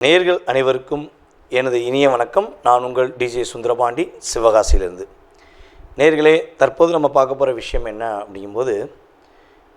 நேயர்கள் அனைவருக்கும் எனது இனிய வணக்கம். நான் உங்கள் டிஜே சுந்தரபாண்டி, சிவகாசியிலிருந்து. நேயர்களே, தற்போது நம்ம பார்க்க போகிற விஷயம் என்ன அப்படிங்கும்போது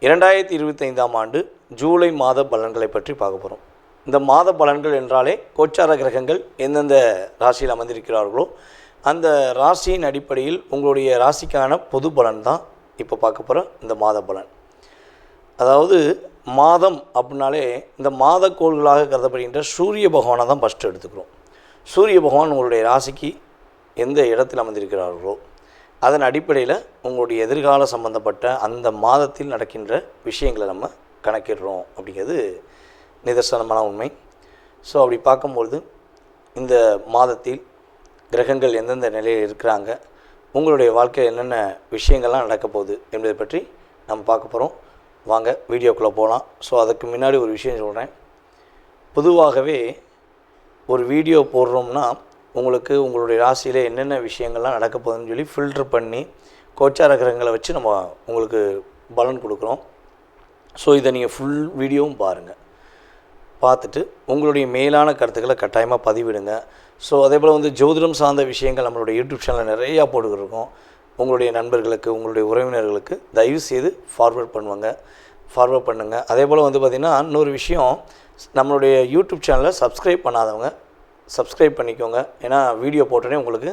2025ஆம் ஆண்டு ஜூலை மாத பலன்களை பற்றி பார்க்க போகிறோம். இந்த மாத பலன்கள் என்றாலே கோச்சார கிரகங்கள் எந்தெந்த ராசியில் அமர்ந்திருக்கிறார்களோ அந்த ராசியின் அடிப்படையில் உங்களுடைய ராசிக்கான பொது பலன் தான் இப்போ பார்க்க போகிற இந்த மாத பலன். அதாவது மாதம் அப்படின்னாலே இந்த மாத கோள்களாக கருதப்படுகின்ற சூரிய பகவானை தான் ஃபஸ்ட்டு எடுத்துக்கிறோம். சூரிய பகவான் உங்களுடைய ராசிக்கு எந்த இடத்தில் அமர்ந்திருக்கிறார்களோ அதன் அடிப்படையில் உங்களுடைய எதிர்கால சம்பந்தப்பட்ட அந்த மாதத்தில் நடக்கின்ற விஷயங்களை நம்ம கணக்கிடுறோம் அப்படிங்கிறது நிதர்சனமான உண்மை. ஸோ அப்படி பார்க்கும்பொழுது இந்த மாதத்தில் கிரகங்கள் எந்தெந்த நிலையில் இருக்கிறாங்க, உங்களுடைய வாழ்க்கையில் என்னென்ன விஷயங்கள்லாம் நடக்க போகுது என்பதை பற்றி நம்ம பார்க்க போகிறோம். வாங்க வீடியோக்குள்ளே போகலாம். ஸோ அதுக்கு முன்னாடி ஒரு விஷயம் சொல்கிறேன். பொதுவாகவே ஒரு வீடியோ போடுறோம்னா உங்களுக்கு உங்களுடைய ராசியில் என்னென்ன விஷயங்கள்லாம் நடக்க போகுதுன்னு சொல்லி ஃபில்ட்ரு பண்ணி கோச்சார கிரகங்களை வச்சு நம்ம உங்களுக்கு பலன் கொடுக்குறோம். ஸோ இதை நீங்கள் ஃபுல் வீடியோவும் பாருங்கள். பார்த்துட்டு உங்களுடைய மேலான கருத்துக்களை கட்டாயமாக பதிவிடுங்க. ஸோ அதே போல் ஜோதிடம் சார்ந்த விஷயங்கள் நம்மளுடைய யூடியூப் சேனலில் நிறையா போட்டுக்கிருக்கோம். உங்களுடைய நண்பர்களுக்கு, உங்களுடைய உறவினர்களுக்கு தயவுசெய்து ஃபார்வர்ட் பண்ணுங்கள். அதே போல் பார்த்திங்கன்னா இன்னொரு விஷயம், நம்மளுடைய யூடியூப் சேனலை சப்ஸ்கிரைப் பண்ணாதவங்க சப்ஸ்கிரைப் பண்ணிக்கோங்க. ஏன்னா வீடியோ போட்டோடனே உங்களுக்கு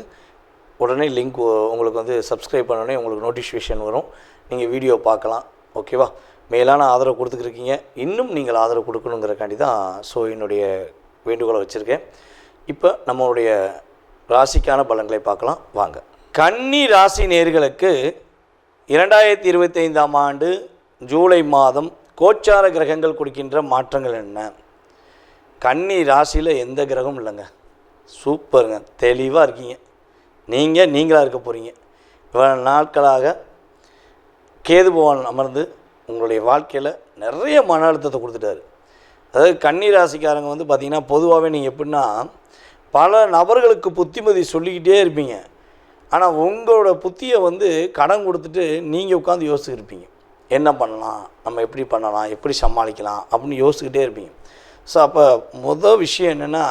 உடனே லிங்க் உங்களுக்கு சப்ஸ்கிரைப் பண்ணோடனே உங்களுக்கு நோட்டிஃபிகேஷன் வரும், நீங்கள் வீடியோ பார்க்கலாம். ஓகேவா? மேலான ஆதரவு கொடுத்துக்கிருக்கீங்க, இன்னும் நீங்கள் ஆதரவு கொடுக்கணுங்கிறக்காண்டி தான் ஸோ என்னுடைய வேண்டுகோளை வச்சுருக்கேன். இப்போ நம்மளுடைய ராசிக்கான பலன்களை பார்க்கலாம் வாங்க. கன்னி ராசி நேயர்களுக்கு 2025ஆம் ஆண்டு ஜூலை மாதம் கோச்சார கிரகங்கள் கொடுக்கின்ற மாற்றங்கள் என்ன? கன்னி ராசியில் எந்த கிரகமும் இல்லைங்க. சூப்பருங்க, தெளிவாக இருக்கீங்க. நீங்களாக இருக்க போகிறீங்க. இவ்வளோ நாட்களாக கேது பகவான் அமர்ந்து உங்களுடைய வாழ்க்கையில் நிறைய மன அழுத்தத்தை கொடுத்துட்டாரு. அதாவது கன்னி ராசிக்காரங்க பார்த்திங்கன்னா பொதுவாகவே நீங்கள் எப்படின்னா பல நபர்களுக்கு புத்திமதி சொல்லிக்கிட்டே இருப்பீங்க. ஆனால் உங்களோட புத்தியை கடன் கொடுத்துட்டு நீங்கள் உட்காந்து யோசிச்சுருப்பீங்க. என்ன பண்ணலாம், நம்ம எப்படி பண்ணலாம், எப்படி சமாளிக்கலாம் அப்படின்னு யோசிச்சுக்கிட்டே இருப்பீங்க. ஸோ அப்போ மொதல் விஷயம் என்னென்னா,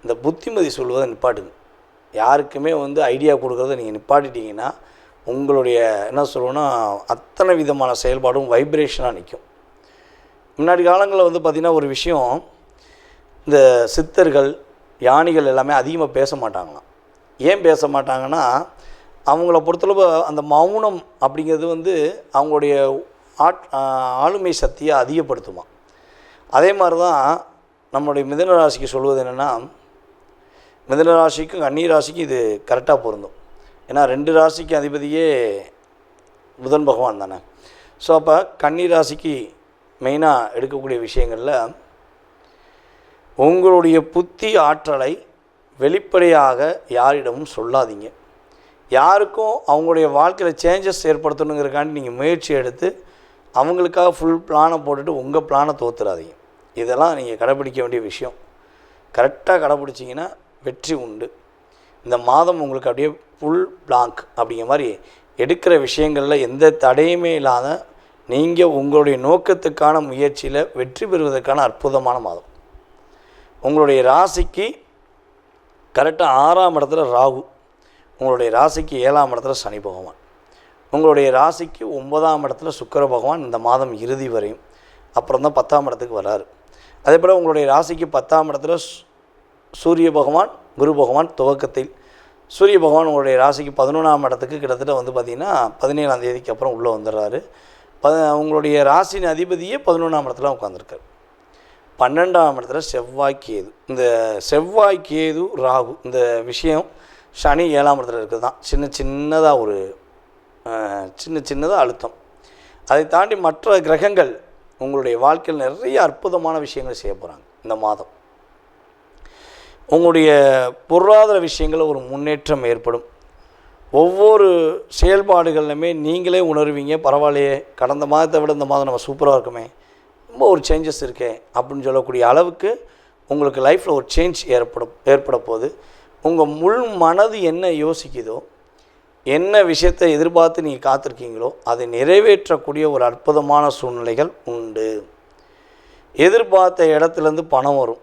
இந்த புத்திமதி சொல்வதை நிப்பாட்டுங்க. யாருக்குமே ஐடியா கொடுக்குறத நீங்கள் நிப்பாட்டிட்டீங்கன்னா உங்களுடைய என்ன சொல்லுவோன்னா அத்தனை விதமான செயல்பாடும் வைப்ரேஷனாக நிற்கும். முன்னாடி காலங்களில் பார்த்திங்கன்னா ஒரு விஷயம், இந்த சித்தர்கள் ஞானிகள் எல்லாமே அதிகமாக பேச மாட்டாங்களாம். ஏன் பேச மாட்டாங்கன்னா, அவங்கள பொறுத்தளவு அந்த மௌனம் அப்படிங்கிறது அவங்களுடைய ஆளுமை சக்தியை அதிகப்படுத்துமா. அதே மாதிரி தான் நம்மளுடைய மிதுன ராசிக்கு சொல்வது என்னென்னா, மிதுன ராசிக்கும் கன்னி ராசிக்கும் இது கரெக்டாக பொருந்தும். ஏன்னா 2 ராசிக்கு அதிபதியே புதன் பகவான் தானே. ஸோ அப்போ கன்னி ராசிக்கு மெயினாக எடுக்கக்கூடிய விஷயங்களில் உங்களுடைய புத்தி ஆற்றலை வெளிப்படையாக யாரிடமும் சொல்லாதீங்க. யாருக்கும் அவங்களுடைய வாழ்க்கையில் சேஞ்சஸ் ஏற்படுத்தணுங்கிறக்காண்டி நீங்கள் முயற்சி எடுத்து அவங்களுக்காக ஃபுல் பிளானை போட்டுட்டு உங்கள் பிளானை தோற்றுறாதீங்க. இதெல்லாம் நீங்கள் கடைப்பிடிக்க வேண்டிய விஷயம். கரெக்டாக கடைப்பிடிச்சிங்கன்னா வெற்றி உண்டு. இந்த மாதம் உங்களுக்கு அப்படியே ஃபுல் பிளாங்க் அப்படிங்கிற மாதிரி எடுக்கிற விஷயங்களில் எந்த தடையுமே இல்லாத நீங்கள் உங்களுடைய நோக்கத்துக்கான முயற்சியில் வெற்றி பெறுவதற்கான அற்புதமான மாதம். உங்களுடைய ராசிக்கு கரெக்டாக 6ஆம் இடத்துல ராகு, உங்களுடைய ராசிக்கு 7ஆம் இடத்துல சனி பகவான், உங்களுடைய ராசிக்கு 9ஆம் இடத்துல சுக்கிர பகவான் இந்த மாதம் இறுதி வரையும், அப்புறம் தான் 10ஆம் இடத்துக்கு வராரு. அதே போல் உங்களுடைய ராசிக்கு 10ஆம் இடத்துல சூரிய பகவான், குரு பகவான் துவக்கத்தில், சூரிய பகவான் உங்களுடைய ராசிக்கு 11ஆம் இடத்துக்கு கிட்டத்தட்ட பார்த்திங்கன்னா 17ஆம் தேதிக்கு அப்புறம் உள்ளே வந்துடுறாரு. உங்களுடைய ராசியின் அதிபதியே 11ஆம் இடத்துல உட்காந்துருக்காரு. 12ஆம் இடத்துல செவ்வாய் கேது. இந்த செவ்வாய் கேது ராகு இந்த விஷயம் சனி 7ஆம் இடத்துல இருக்குது தான் சின்னதாக அழுத்தம். அதை தாண்டி மற்ற கிரகங்கள் உங்களுடைய வாழ்க்கையில் நிறைய அற்புதமான விஷயங்களை செய்ய போகிறாங்க. இந்த மாதம் உங்களுடைய பொருளாதார விஷயங்களில் ஒரு முன்னேற்றம் ஏற்படும். ஒவ்வொரு செயல்பாடுகள்லையுமே நீங்களே உணர்வீங்க, பரவாயில்லையே கடந்த மாதத்தை விட இந்த மாதம் நம்ம சூப்பராக இருக்குமே, ரொம்ப ஒரு சேஞ்சஸ் இருக்கே அப்படின்னு சொல்லக்கூடிய அளவுக்கு உங்களுக்கு லைஃப்பில் ஒரு சேஞ்ச் ஏற்பட போகுது. உங்கள் முள் மனது என்ன யோசிக்குதோ, என்ன விஷயத்தை எதிர்பார்த்து நீங்கள் காத்திருக்கீங்களோ அதை நிறைவேற்றக்கூடிய ஒரு அற்புதமான சூழ்நிலைகள் உண்டு. எதிர்பார்த்த இடத்துலேருந்து பணம் வரும்.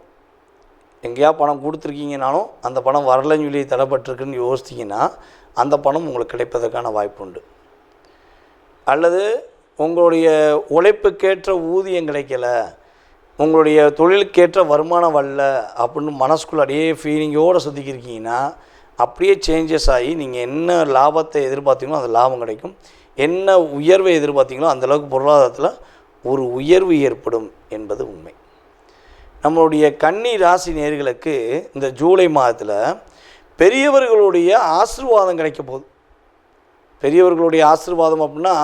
எங்கேயா பணம் கொடுத்துருக்கீங்கனாலும் அந்த பணம் வரலன்னு சொல்லி தடைப்பட்டிருக்குன்னு யோசிச்சிங்கன்னா அந்த பணம் உங்களுக்கு கிடைப்பதற்கான வாய்ப்பு உண்டு. அல்லது உங்களுடைய உழைப்புக்கேற்ற ஊதியம் கிடைக்கல, உங்களுடைய தொழிலுக்கேற்ற வருமானம் வரல அப்படின்னு மனசுக்குள்ள அப்படியே ஃபீலிங்கோடு சுற்றிக்கிருக்கீங்கன்னா அப்படியே சேஞ்சஸ் ஆகி நீங்கள் என்ன லாபத்தை எதிர்பார்த்தீங்களோ அந்த லாபம் கிடைக்கும், என்ன உயர்வை எதிர்பார்த்தீங்களோ அந்தளவுக்கு பொருளாதாரத்தில் ஒரு உயர்வு ஏற்படும் என்பது உண்மை. நம்மளுடைய கன்னி ராசி நேயர்களுக்கு இந்த ஜூலை மாதத்தில் பெரியவர்களுடைய ஆசீர்வாதம் கிடைக்க போகுது. பெரியவர்களுடைய ஆசீர்வாதம் அப்படின்னா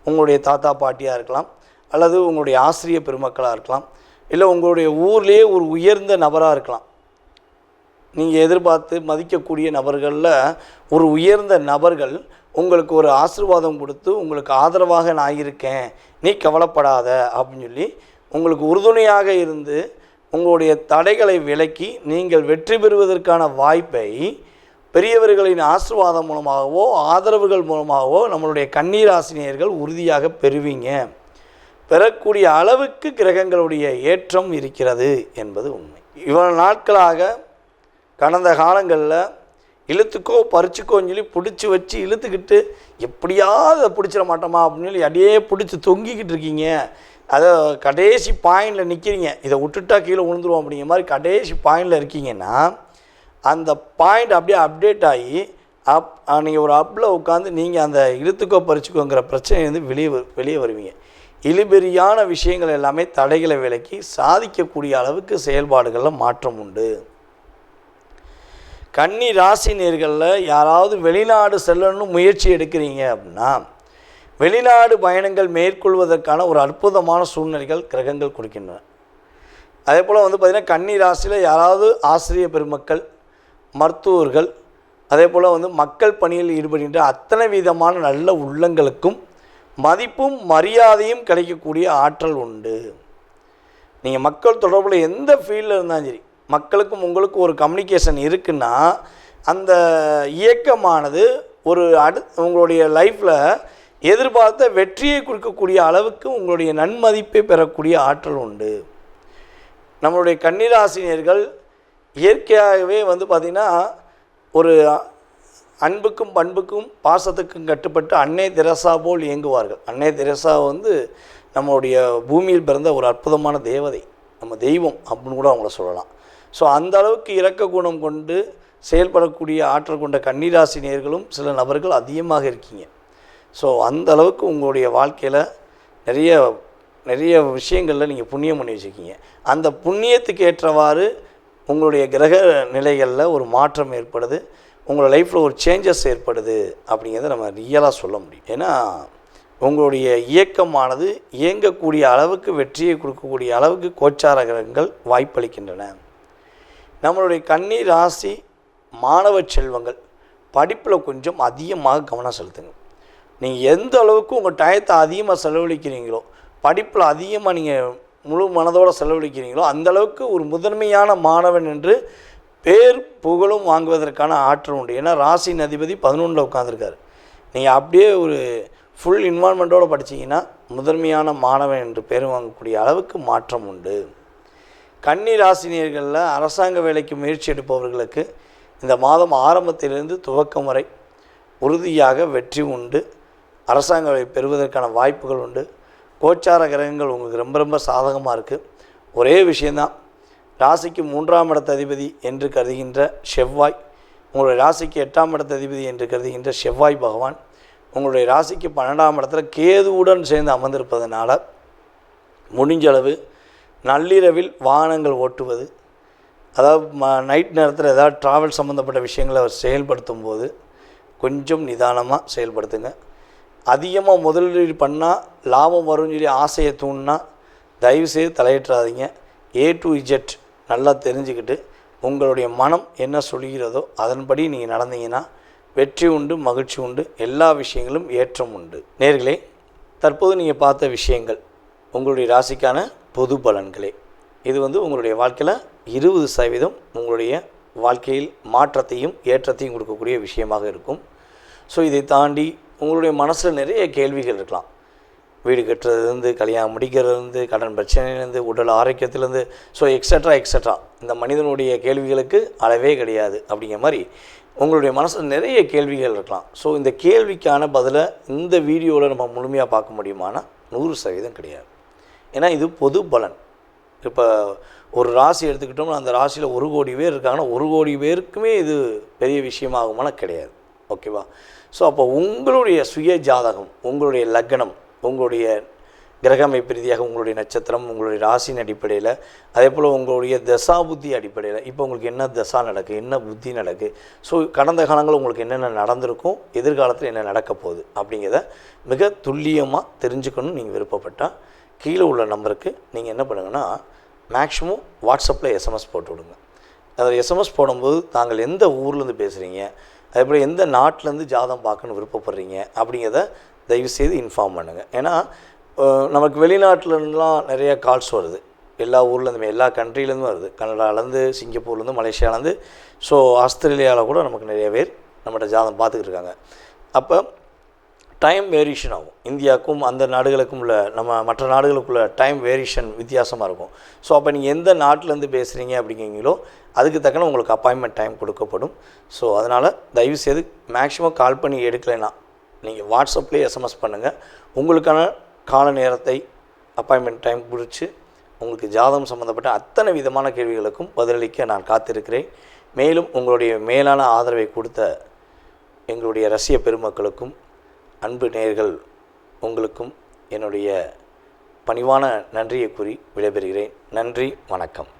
உங்களுடைய தாத்தா பாட்டியாக இருக்கலாம், அல்லது உங்களுடைய ஆசிரியர் பெருமக்களாக இருக்கலாம், இல்லை உங்களுடைய ஊர்லேயே ஒரு உயர்ந்த நபராக இருக்கலாம். நீங்கள் எதிர்பார்த்து மதிக்கக்கூடிய நபர்களில் ஒரு உயர்ந்த நபர்கள் உங்களுக்கு ஒரு ஆசீர்வாதம் கொடுத்து உங்களுக்கு ஆதரவாக நான் இருக்கேன், நீ கவலைப்படாத அப்படின்னு சொல்லி உங்களுக்கு உறுதுணையாக இருந்து உங்களுடைய தடைகளை விலக்கி நீங்கள் வெற்றி பெறுவதற்கான வாய்ப்பை பெரியவர்களின் ஆசீர்வாதம் மூலமாகவோ ஆதரவுகள் மூலமாகவோ நம்மளுடைய கன்னிராசினியர்கள் உறுதியாக பெறுவீங்க. பெறக்கூடிய அளவுக்கு கிரகங்களுடைய ஏற்றம் இருக்கிறது என்பது உண்மை. இவ்வளவு நாட்களாக கடந்த காலங்களில் இழுத்துக்கோ பறிச்சுக்கோன்னு சொல்லி பிடிச்சி வச்சு இழுத்துக்கிட்டு எப்படியாவது அதை பிடிச்சிட மாட்டோமா அப்படின்னு சொல்லி அப்படியே பிடிச்சி தொங்கிக்கிட்டு இருக்கீங்க. அதை கடைசி பாயிண்டில் நிற்கிறீங்க, இதை விட்டுட்டா கீழே விழுந்துருவோம் அப்படிங்கிற மாதிரி கடைசி பாயிண்டில் இருக்கீங்கன்னா அந்த பாயிண்ட் அப்படியே அப்டேட் ஆகி நீங்கள் ஒரு அப்பில் உட்காந்து நீங்கள் அந்த இழுத்துக்கோ பறிச்சுக்கோங்கிற பிரச்சனையிலேருந்து வெளியே வருவீங்க. இழுபெரியான விஷயங்கள் எல்லாமே தடைகளை விலக்கி சாதிக்கக்கூடிய அளவுக்கு செயல்பாடுகளில் மாற்றம் உண்டு. கன்னி ராசி நேயர்களில் யாராவது வெளிநாடு செல்லணும்னு முயற்சி எடுக்கிறீங்க அப்படின்னா வெளிநாடு பயணங்கள் மேற்கொள்வதற்கான ஒரு அற்புதமான சூழ்நிலைகள் கிரகங்கள் கொடுக்கின்றன. அதே போல் பார்த்திங்கன்னா கன்னி ராசியில் யாராவது ஆசிரியர் பெருமக்கள், மருத்துவர்கள், அதே போல் மக்கள் பணியில் ஈடுபடுகின்ற அத்தனை விதமான நல்ல உள்ளங்களுக்கும் மதிப்பும் மரியாதையும் கிடைக்கக்கூடிய ஆற்றல் உண்டு. நீங்கள் மக்கள் தொடர்பில் எந்த ஃபீல்டில் இருந்தாலும் சரி, மக்களுக்கும் உங்களுக்கும் ஒரு கம்யூனிகேஷன் இருக்குன்னா அந்த இயக்கமானது ஒரு உங்களுடைய லைஃப்பில் எதிர்பார்த்த வெற்றியை கொடுக்கக்கூடிய அளவுக்கு உங்களுடைய நன்மதிப்பை பெறக்கூடிய ஆற்றல் உண்டு. நம்மளுடைய கன்னிராசினியர்கள் இயற்கையாகவே பார்த்திங்கன்னா ஒரு அன்புக்கும் பண்புக்கும் பாசத்துக்கும் கட்டுப்பட்டு அன்னை தெரசா போல் இயங்குவார்கள். அன்னை தெரசா நம்மளுடைய பூமியில் பிறந்த ஒரு அற்புதமான தேவதை, நம்ம தெய்வம் அப்படின்னு கூட அவங்கள சொல்லலாம். ஸோ அந்த அளவுக்கு இரக்க குணம் கொண்டு செயல்படக்கூடிய ஆற்றல் கொண்ட கன்னிராசி நேயர்களும் சில நபர்கள் அதிகமாக இருக்கீங்க. ஸோ அந்த அளவுக்கு உங்களுடைய வாழ்க்கையில் நிறைய விஷயங்களில் நீங்கள் புண்ணியம் பண்ணி வச்சுருக்கீங்க. அந்த புண்ணியத்துக்கு ஏற்றவாறு உங்களுடைய கிரக நிலைகளில் ஒரு மாற்றம் ஏற்படுது, உங்களோட லைஃப்பில் ஒரு சேஞ்சஸ் ஏற்படுது அப்படிங்கிறத நம்ம ரியலாக சொல்ல முடியும். ஏன்னா உங்களுடைய இயக்கமானது இயங்கக்கூடிய அளவுக்கு வெற்றியை கொடுக்கக்கூடிய அளவுக்கு கோச்சார கிரகங்கள் வாய்ப்பளிக்கின்றன. நம்மளுடைய கன்னி ராசி மாணவ செல்வங்கள் படிப்பில் கொஞ்சம் அதிகமாக கவனம் செலுத்துங்க. நீங்கள் எந்த அளவுக்கு உங்கள் டயத்தை அதிகமாக செலவழிக்கிறீங்களோ, படிப்பில் அதிகமாக நீங்கள் முழு மனதோடு செலவழிக்கிறீங்களோ அந்த அளவுக்கு ஒரு முதன்மையான மாணவன் என்று பேர் புகழும் வாங்குவதற்கான ஆற்றல் உண்டு. ஏன்னா ராசியின் அதிபதி 11 உட்காந்துருக்காரு. நீங்கள் அப்படியே ஒரு ஃபுல் இன்வால்மெண்ட்டோடு படித்தீங்கன்னா முதன்மையான மாணவன் என்று பேர் வாங்கக்கூடிய அளவுக்கு மாற்றம் உண்டு. கன்னி ராசினியர்களில் அரசாங்க வேலைக்கு முயற்சி எடுப்பவர்களுக்கு இந்த மாதம் ஆரம்பத்திலிருந்து துவக்கம் வரை உறுதியாக வெற்றி உண்டு. அரசாங்க வேலை பெறுவதற்கான வாய்ப்புகள் உண்டு. கோச்சார கிரகங்கள் உங்களுக்கு ரொம்ப சாதகமாக இருக்குது. ஒரே விஷயந்தான், ராசிக்கு 3ஆம் இடத்த அதிபதி என்று கருதுகின்ற செவ்வாய், உங்களுடைய ராசிக்கு 8ஆம் இடத்த அதிபதி என்று கருதுகின்ற செவ்வாய் பகவான் உங்களுடைய ராசிக்கு 12ஆம் இடத்துல கேதுவுடன் சேர்ந்து அமர்ந்திருப்பதனால முடிஞ்சளவு நள்ளிரவில் வாகனங்கள் ஓட்டுவது, அதாவது நைட் நேரத்தில் ஏதாவது ட்ராவல் சம்மந்தப்பட்ட விஷயங்களை செயல்படுத்தும் போது கொஞ்சம் நிதானமாக செயல்படுத்துங்க. அதிகமாக முதலீடு பண்ணால் லாபம் வரும்னு சொல்லி ஆசையை தூண்டினா தயவுசெய்து தலையிட்டுறாதீங்க. A to Z நல்லா தெரிஞ்சுக்கிட்டு உங்களுடைய மனம் என்ன சொல்கிறதோ அதன்படி நீங்கள் நடந்தீங்கன்னா வெற்றி உண்டு, மகிழ்ச்சி உண்டு, எல்லா விஷயங்களும் ஏற்றம் உண்டு. நேர்களே, தற்போது நீங்கள் பார்த்த விஷயங்கள் உங்களுடைய ராசிக்கான பொது பலன்களே. இது உங்களுடைய வாழ்க்கையில் 20% உங்களுடைய வாழ்க்கையில் மாற்றத்தையும் ஏற்றத்தையும் கொடுக்கக்கூடிய விஷயமாக இருக்கும். ஸோ இதை தாண்டி உங்களுடைய மனசில் நிறைய கேள்விகள் இருக்கலாம். வீடு கட்டுறதுலேருந்து, கல்யாணம் முடிக்கிறதுலேருந்து, கடன் பிரச்சனையிலேருந்து, உடல் ஆரோக்கியத்திலேருந்து, ஸோ எக்ஸட்ரா இந்த மனிதனுடைய கேள்விகளுக்கு அளவே கிடையாது. அப்படிங்கிற மாதிரி உங்களுடைய மனசில் நிறைய கேள்விகள் இருக்கலாம். ஸோ இந்த கேள்விக்கான பதிலை இந்த வீடியோவில் நம்ம முழுமையாக பார்க்க முடியுமானா 100% கிடையாது. ஏன்னா இது பொது பலன். இப்போ ஒரு ராசி எடுத்துக்கிட்டோம்னா அந்த ராசியில் 1 கோடி பேர் இருக்காங்கன்னா 1 கோடி பேருக்குமே இது பெரிய விஷயமாகுமானா கிடையாது. ஓகேவா? ஸோ அப்போ உங்களுடைய சுய ஜாதகம், உங்களுடைய லக்னம், உங்களுடைய கிரக அமைப்பு ரீதியாக உங்களுடைய நட்சத்திரம், உங்களுடைய ராசியின் அடிப்படையில், அதே போல் உங்களுடைய தசா புத்தி அடிப்படையில் இப்போ உங்களுக்கு என்ன தசா நடக்குது, என்ன புத்தி நடக்குது, ஸோ கடந்த காலங்களில் உங்களுக்கு என்னென்ன நடந்திருக்கும், எதிர்காலத்தில் என்ன நடக்க போகுது அப்படிங்கிறத மிக துல்லியமாக தெரிஞ்சுக்கணும்னு நீங்கள் விருப்பப்பட்டால் கீழே உள்ள நம்பருக்கு நீங்கள் என்ன பண்ணுங்கன்னா மேக்ஸிமம் வாட்ஸ்அப்பில் எஸ்எம்எஸ் போட்டு விடுங்க. அதில் எஸ்எம்எஸ் போடும்போது தாங்கள் எந்த ஊர்லேருந்து பேசுகிறீங்க, அதேபோல் எந்த நாட்டிலேருந்து ஜாதகம் பார்க்கணுன்னு விருப்பப்படுறீங்க அப்படிங்கிறத தயவுசெய்து இன்ஃபார்ம் பண்ணுங்கள். ஏன்னா நமக்கு வெளிநாட்டிலலாம் நிறைய கால்ஸ் வருது, எல்லா ஊர்லேருந்துமே, எல்லா கண்ட்ரிலேருந்து வருது, கனடாலேருந்து, சிங்கப்பூர்லேருந்து, மலேசியாவிலேருந்து, ஸோ ஆஸ்திரேலியாவில் கூட நமக்கு நிறைய பேர் நம்மகிட்ட ஜாதகம் பார்த்துக்கிட்டு இருக்காங்க. அப்போ டைம் வேரியேஷன் ஆகும். இந்தியாவுக்கும் அந்த நாடுகளுக்கும் உள்ள நம்ம மற்ற நாடுகளுக்குள்ள டைம் வேரியேஷன் வித்தியாசமாக இருக்கும். ஸோ அப்போ நீங்கள் எந்த நாட்டிலேருந்து பேசுகிறீங்க அப்படிங்கிறீங்களோ அதுக்கு தக்கன உங்களுக்கு அப்பாயின்மெண்ட் டைம் கொடுக்கப்படும். ஸோ அதனால் தயவுசெய்து மேக்ஸிமம் கால் பண்ணி எடுக்கலைன்னா நீங்கள் வாட்ஸ்அப்லேயே எஸ்எம்எஸ் பண்ணுங்கள். உங்களுக்கான கால நேரத்தை அப்பாயின்மெண்ட் டைம் பிடிச்சி உங்களுக்கு ஜாதகம் சம்மந்தப்பட்ட அத்தனை விதமான கேள்விகளுக்கும் பதிலளிக்க நான் காத்திருக்கிறேன். மேலும் உங்களுடைய மேலான ஆதரவை கொடுத்த எங்களுடைய ரசிக பெருமக்களுக்கும் அன்பு நேயர்கள் உங்களுக்கும் என்னுடைய பணிவான நன்றியை கூறி விடைபெறுகிறேன். நன்றி, வணக்கம்.